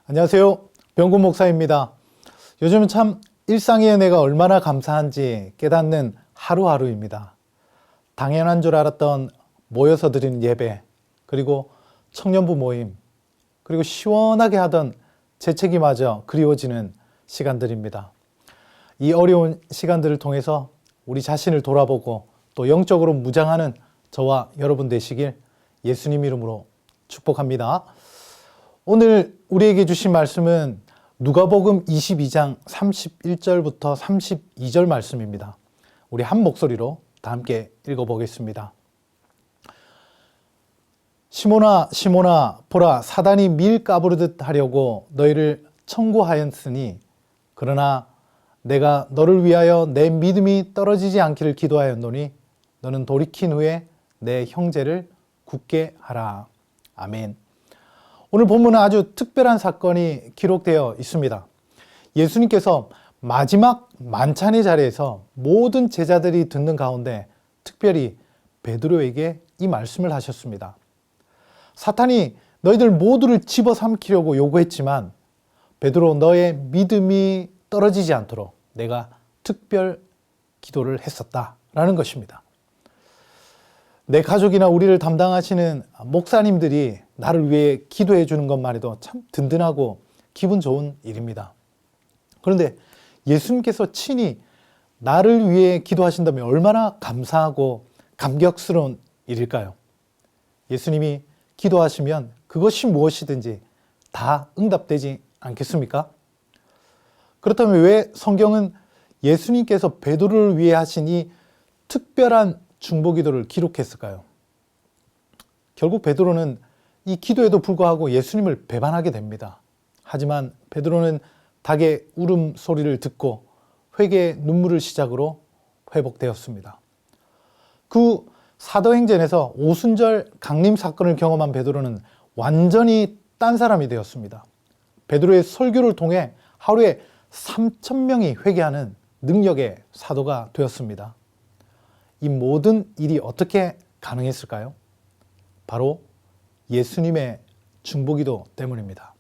안녕하세요. 병구 목사입니다. 요즘 참 일상의 은혜가 얼마나 감사한지 깨닫는 하루하루입니다. 당연한 줄 알았던 모여서 드리는 예배, 그리고 청년부 모임, 그리고 시원하게 하던 재채기마저 그리워지는 시간들입니다. 이 어려운 시간들을 통해서 우리 자신을 돌아보고 또 영적으로 무장하는 저와 여러분 되시길 예수님 이름으로 축복합니다. 오늘 우리에게 주신 말씀은 누가복음 22장 31절부터 32절 말씀입니다. 우리 한 목소리로 다 함께 읽어보겠습니다. 시몬아 시몬아 보라 사단이 밀 까부르듯 하려고 너희를 청구하였으니 그러나 내가 너를 위하여 내 믿음이 떨어지지 않기를 기도하였노니 너는 돌이킨 후에 내 형제를 굳게 하라. 아멘. 오늘 본문은 아주 특별한 사건이 기록되어 있습니다. 예수님께서 마지막 만찬의 자리에서 모든 제자들이 듣는 가운데 특별히 베드로에게 이 말씀을 하셨습니다. 사탄이 너희들 모두를 집어삼키려고 요구했지만 베드로 너의 믿음이 떨어지지 않도록 내가 특별 기도를 했었다라는 것입니다. 내 가족이나 우리를 담당하시는 목사님들이 나를 위해 기도해 주는 것만 해도 참 든든하고 기분 좋은 일입니다. 그런데 예수님께서 친히 나를 위해 기도하신다면 얼마나 감사하고 감격스러운 일일까요? 예수님이 기도하시면 그것이 무엇이든지 다 응답되지 않겠습니까? 그렇다면 왜 성경은 예수님께서 베드로를 위해 하신 이 특별한 중보기도를 기록했을까요? 결국 베드로는 이 기도에도 불구하고 예수님을 배반하게 됩니다. 하지만 베드로는 닭의 울음소리를 듣고 회개의 눈물을 시작으로 회복되었습니다. 그 사도행전에서 오순절 강림 사건을 경험한 베드로는 완전히 딴 사람이 되었습니다. 베드로의 설교를 통해 하루에 3,000명이 회개하는 능력의 사도가 되었습니다. 이 모든 일이 어떻게 가능했을까요? 바로 예수님의 중보기도 때문입니다.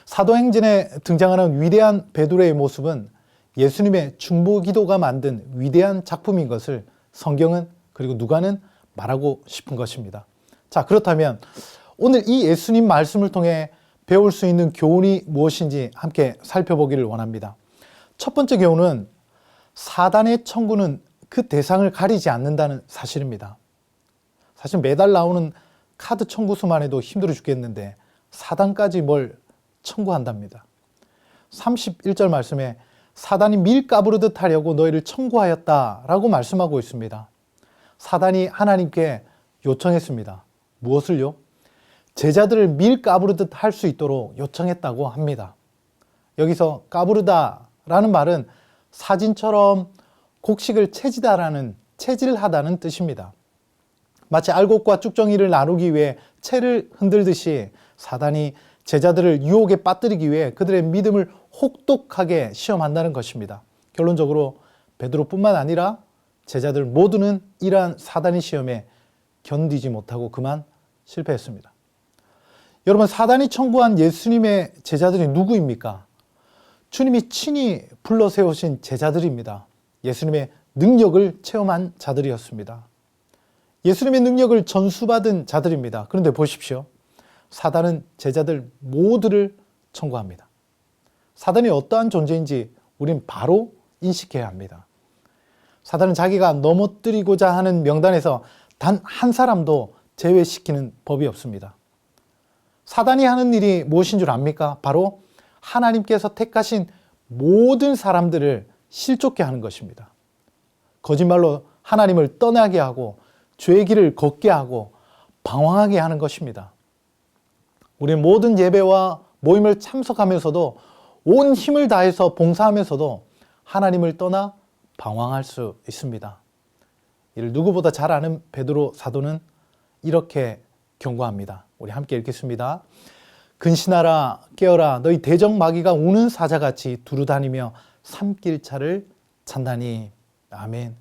사도행전에 등장하는 위대한 베드로의 모습은 예수님의 중보기도가 만든 위대한 작품인 것을 성경은 그리고 누가는 말하고 싶은 것입니다. 자, 그렇다면 오늘 이 예수님 말씀을 통해 배울 수 있는 교훈이 무엇인지 함께 살펴보기를 원합니다. 첫 번째 교훈은 사단의 청구는 그 대상을 가리지 않는다는 사실입니다. 사실 매달 나오는 카드 청구서만 해도 힘들어 죽겠는데 사단까지 뭘 청구한답니다. 31절 말씀에 사단이 밀 까부르듯 하려고 너희를 청구하였다라고 말씀하고 있습니다. 사단이 하나님께 요청했습니다. 무엇을요? 제자들을 밀 까부르듯 할 수 있도록 요청했다고 합니다. 여기서 까부르다라는 말은 사진처럼 곡식을 체질하다는 뜻입니다. 마치 알곡과 쭉정이를 나누기 위해 채를 흔들듯이 사단이 제자들을 유혹에 빠뜨리기 위해 그들의 믿음을 혹독하게 시험한다는 것입니다. 결론적으로 베드로뿐만 아니라 제자들 모두는 이러한 사단의 시험에 견디지 못하고 그만 실패했습니다. 여러분, 사단이 청구한 예수님의 제자들이 누구입니까? 주님이 친히 불러 세우신 제자들입니다. 예수님의 능력을 체험한 자들이었습니다. 예수님의 능력을 전수받은 자들입니다. 그런데 보십시오. 사단은 제자들 모두를 청구합니다. 사단이 어떠한 존재인지 우린 바로 인식해야 합니다. 사단은 자기가 넘어뜨리고자 하는 명단에서 단 한 사람도 제외시키는 법이 없습니다. 사단이 하는 일이 무엇인 줄 압니까? 바로 하나님께서 택하신 모든 사람들을 실족케 하는 것입니다. 거짓말로 하나님을 떠나게 하고 죄의 길을 걷게 하고 방황하게 하는 것입니다. 우리 모든 예배와 모임을 참석하면서도 온 힘을 다해서 봉사하면서도 하나님을 떠나 방황할 수 있습니다. 이를 누구보다 잘 아는 베드로 사도는 이렇게 경고합니다. 우리 함께 읽겠습니다. 근신하라 깨어라 너희 대적 마귀가 우는 사자같이 두루다니며 산길차를 찬다니. 아멘.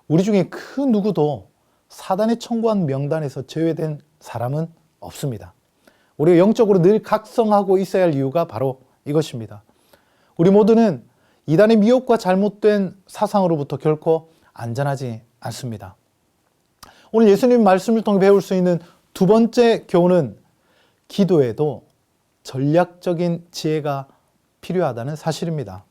우리 중에 그 누구도 사단의 청구한 명단에서 제외된 사람은 없습니다. 우리가 영적으로 늘 각성하고 있어야 할 이유가 바로 이것입니다. 우리 모두는 이단의 미혹과 잘못된 사상으로부터 결코 안전하지 않습니다. 오늘 예수님 말씀을 통해 배울 수 있는 두 번째 교훈은 기도에도 전략적인 지혜가 필요하다는 사실입니다.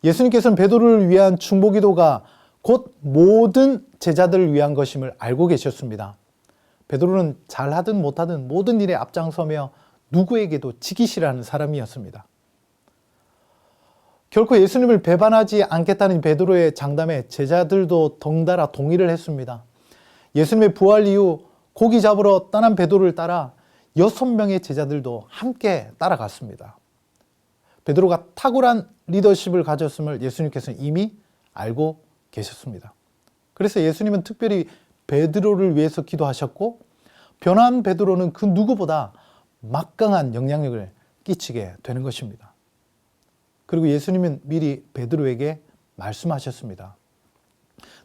예수님께서는 베드로를 위한 중보기도가 곧 모든 제자들을 위한 것임을 알고 계셨습니다. 베드로는 잘하든 못하든 모든 일에 앞장서며 누구에게도 지기 싫어하는 사람이었습니다. 결코 예수님을 배반하지 않겠다는 베드로의 장담에 제자들도 덩달아 동의를 했습니다. 예수님의 부활 이후 고기 잡으러 떠난 베드로를 따라 6명의 제자들도 함께 따라갔습니다. 베드로가 탁월한 리더십을 가졌음을 예수님께서는 이미 알고 계셨습니다. 그래서 예수님은 특별히 베드로를 위해서 기도하셨고 변화한 베드로는 그 누구보다 막강한 영향력을 끼치게 되는 것입니다. 그리고 예수님은 미리 베드로에게 말씀하셨습니다.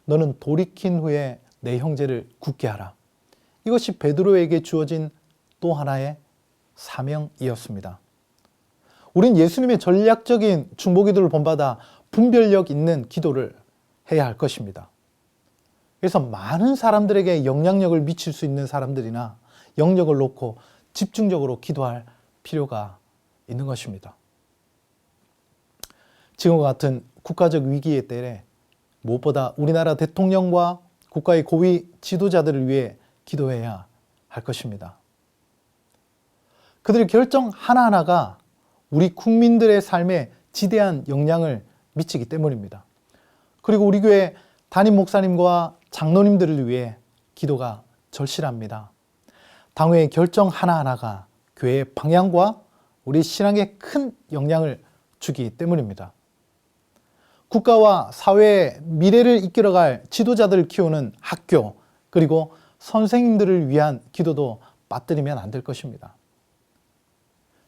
너는 돌이킨 후에 내 형제를 굳게 하라. 이것이 베드로에게 주어진 또 하나의 사명이었습니다. 우린 예수님의 전략적인 중보기도를 본받아 분별력 있는 기도를 해야 할 것입니다. 그래서 많은 사람들에게 영향력을 미칠 수 있는 사람들이나 영역을 놓고 집중적으로 기도할 필요가 있는 것입니다. 지금과 같은 국가적 위기의 때에 무엇보다 우리나라 대통령과 국가의 고위 지도자들을 위해 기도해야 할 것입니다. 그들의 결정 하나하나가 우리 국민들의 삶에 지대한 영향을 미치기 때문입니다. 그리고 우리 교회 담임 목사님과 장로님들을 위해 기도가 절실합니다. 당회의 결정 하나하나가 교회의 방향과 우리 신앙에 큰 영향을 주기 때문입니다. 국가와 사회의 미래를 이끌어갈 지도자들을 키우는 학교 그리고 선생님들을 위한 기도도 빠뜨리면 안 될 것입니다.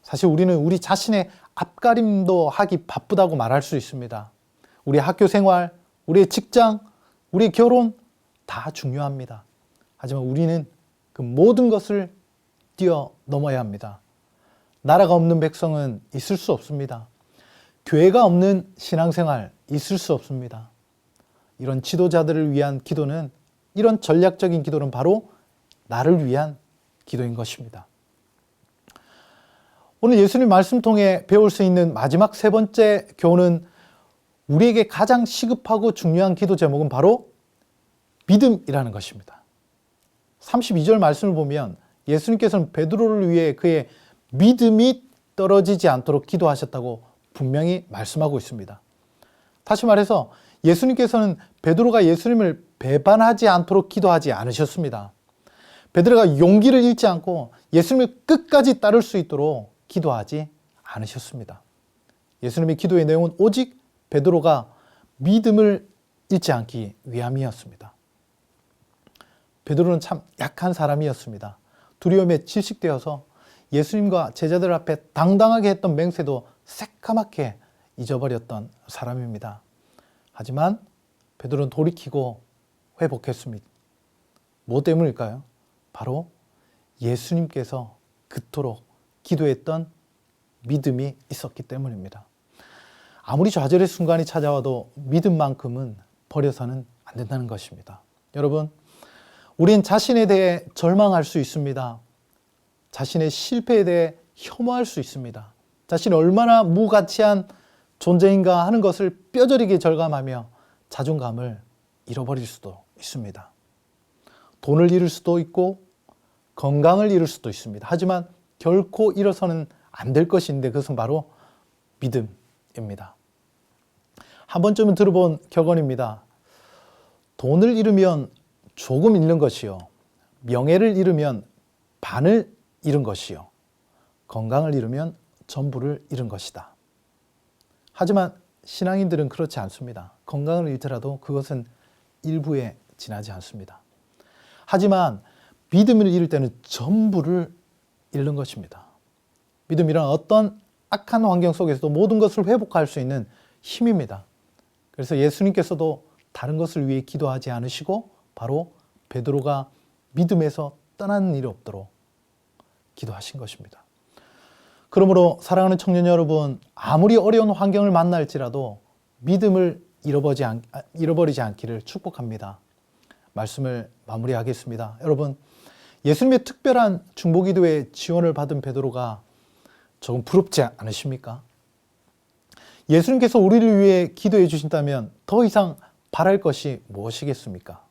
사실 우리는 우리 자신의 앞가림도 하기 바쁘다고 말할 수 있습니다. 우리 학교 생활, 우리의 직장, 우리의 결혼 다 중요합니다. 하지만 우리는 그 모든 것을 뛰어넘어야 합니다. 나라가 없는 백성은 있을 수 없습니다. 교회가 없는 신앙생활 있을 수 없습니다. 이런 지도자들을 위한 기도는 이런 전략적인 기도는 바로 나를 위한 기도인 것입니다. 오늘 예수님 말씀 통해 배울 수 있는 마지막 세 번째 교훈은 우리에게 가장 시급하고 중요한 기도 제목은 바로 믿음이라는 것입니다. 32절 말씀을 보면 예수님께서는 베드로를 위해 그의 믿음이 떨어지지 않도록 기도하셨다고 분명히 말씀하고 있습니다. 다시 말해서 예수님께서는 베드로가 예수님을 배반하지 않도록 기도하지 않으셨습니다. 베드로가 용기를 잃지 않고 예수님을 끝까지 따를 수 있도록 기도하지 않으셨습니다. 예수님의 기도의 내용은 오직 베드로가 믿음을 잃지 않기 위함이었습니다. 베드로는 참 약한 사람이었습니다. 두려움에 질식되어서 예수님과 제자들 앞에 당당하게 했던 맹세도 새까맣게 잊어버렸던 사람입니다. 하지만 베드로는 돌이키고 회복했습니다. 뭐 때문일까요? 바로 예수님께서 그토록 기도했던 믿음이 있었기 때문입니다. 아무리 좌절의 순간이 찾아와도 믿음만큼은 버려서는 안 된다는 것입니다. 여러분, 우린 자신에 대해 절망할 수 있습니다. 자신의 실패에 대해 혐오할 수 있습니다. 자신이 얼마나 무가치한 존재인가 하는 것을 뼈저리게 절감하며 자존감을 잃어버릴 수도 있습니다. 돈을 잃을 수도 있고 건강을 잃을 수도 있습니다. 하지만 결코 잃어서는 안 될 것인데 그것은 바로 믿음입니다. 한 번쯤은 들어본 격언입니다. 돈을 잃으면 조금 잃는 것이요. 명예를 잃으면 반을 잃은 것이요. 건강을 잃으면 전부를 잃은 것이다. 하지만 신앙인들은 그렇지 않습니다. 건강을 잃더라도 그것은 일부에 지나지 않습니다. 하지만 믿음을 잃을 때는 전부를 잃는 것입니다. 믿음이란 어떤 악한 환경 속에서도 모든 것을 회복할 수 있는 힘입니다. 그래서 예수님께서도 다른 것을 위해 기도하지 않으시고 바로 베드로가 믿음에서 떠나는 일이 없도록 기도하신 것입니다. 그러므로 사랑하는 청년 여러분, 아무리 어려운 환경을 만날지라도 믿음을 잃어버리지 않기를 축복합니다. 말씀을 마무리하겠습니다. 여러분, 예수님의 특별한 중보기도에 지원을 받은 베드로가 조금 부럽지 않으십니까? 예수님께서 우리를 위해 기도해 주신다면 더 이상 바랄 것이 무엇이겠습니까?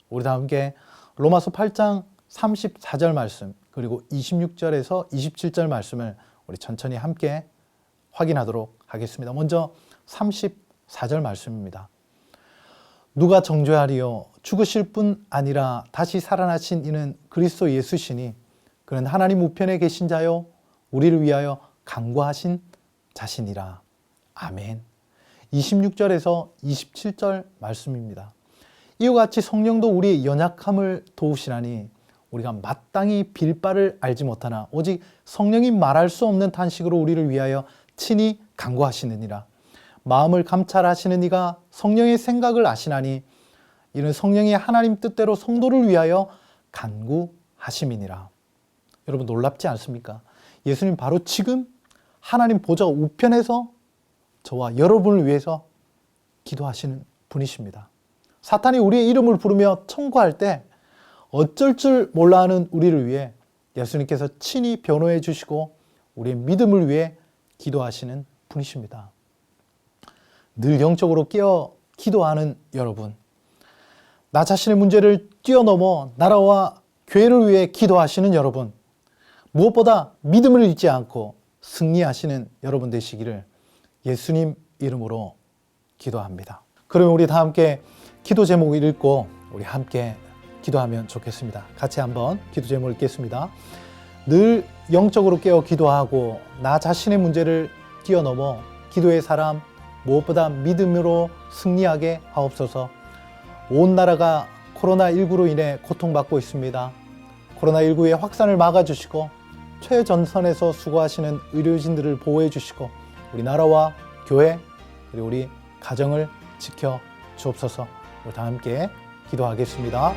우리 다 함께 로마서 8장 34절 말씀 그리고 26절에서 27절 말씀을 우리 천천히 함께 확인하도록 하겠습니다. 먼저 34절 말씀입니다. 누가 정죄하리요? 죽으실 뿐 아니라 다시 살아나신 이는 그리스도 예수시니 그는 하나님 우편에 계신 자요 우리를 위하여 간구하신 자신이라. 아멘. 26절에서 27절 말씀입니다. 이와 같이 성령도 우리의 연약함을 도우시나니 우리가 마땅히 빌 바를 알지 못하나 오직 성령이 말할 수 없는 탄식으로 우리를 위하여 친히 간구하시느니라. 마음을 감찰하시는 이가 성령의 생각을 아시나니 이는 성령이 하나님 뜻대로 성도를 위하여 간구하심이니라. 여러분 놀랍지 않습니까? 예수님 바로 지금 하나님 보좌 우편에서 저와 여러분을 위해서 기도하시는 분이십니다. 사탄이 우리의 이름을 부르며 청구할 때 어쩔 줄 몰라 하는 우리를 위해 예수님께서 친히 변호해 주시고 우리의 믿음을 위해 기도하시는 분이십니다. 늘 영적으로 깨어 기도하는 여러분, 나 자신의 문제를 뛰어넘어 나라와 교회를 위해 기도하시는 여러분, 무엇보다 믿음을 잃지 않고 승리하시는 여러분 되시기를 예수님 이름으로 기도합니다. 그러면 우리 다 함께 기도 제목을 읽고 우리 함께 기도하면 좋겠습니다. 같이 한번 기도 제목을 읽겠습니다. 늘 영적으로 깨어 기도하고 나 자신의 문제를 뛰어넘어 기도의 사람 무엇보다 믿음으로 승리하게 하옵소서. 온 나라가 코로나19로 인해 고통받고 있습니다. 코로나19의 확산을 막아주시고 최전선에서 수고하시는 의료진들을 보호해 주시고 우리 나라와 교회 그리고 우리 가정을 지켜 주옵소서. 우리 다 함께 기도하겠습니다.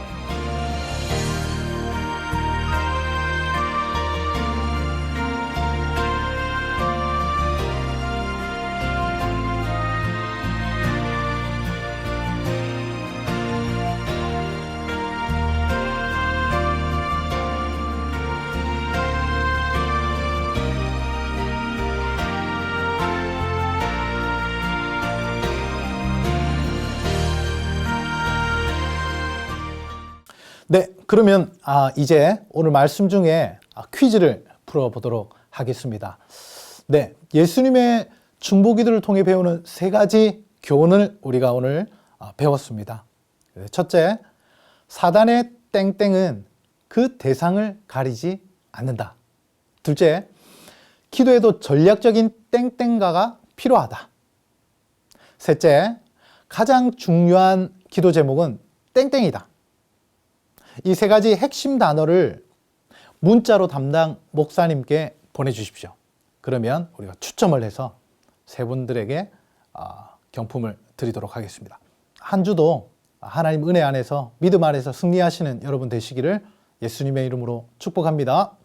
네, 그러면 이제 오늘 말씀 중에 퀴즈를 풀어보도록 하겠습니다. 네, 예수님의 중보기도를 통해 배우는 세 가지 교훈을 우리가 오늘 배웠습니다. 첫째, 사단의 땡땡은 그 대상을 가리지 않는다. 둘째, 기도에도 전략적인 땡땡가가 필요하다. 셋째, 가장 중요한 기도 제목은 땡땡이다. 이 세 가지 핵심 단어를 문자로 담당 목사님께 보내주십시오. 그러면 우리가 추첨을 해서 세 분들에게 경품을 드리도록 하겠습니다. 한 주도 하나님 은혜 안에서 믿음 안에서 승리하시는 여러분 되시기를 예수님의 이름으로 축복합니다.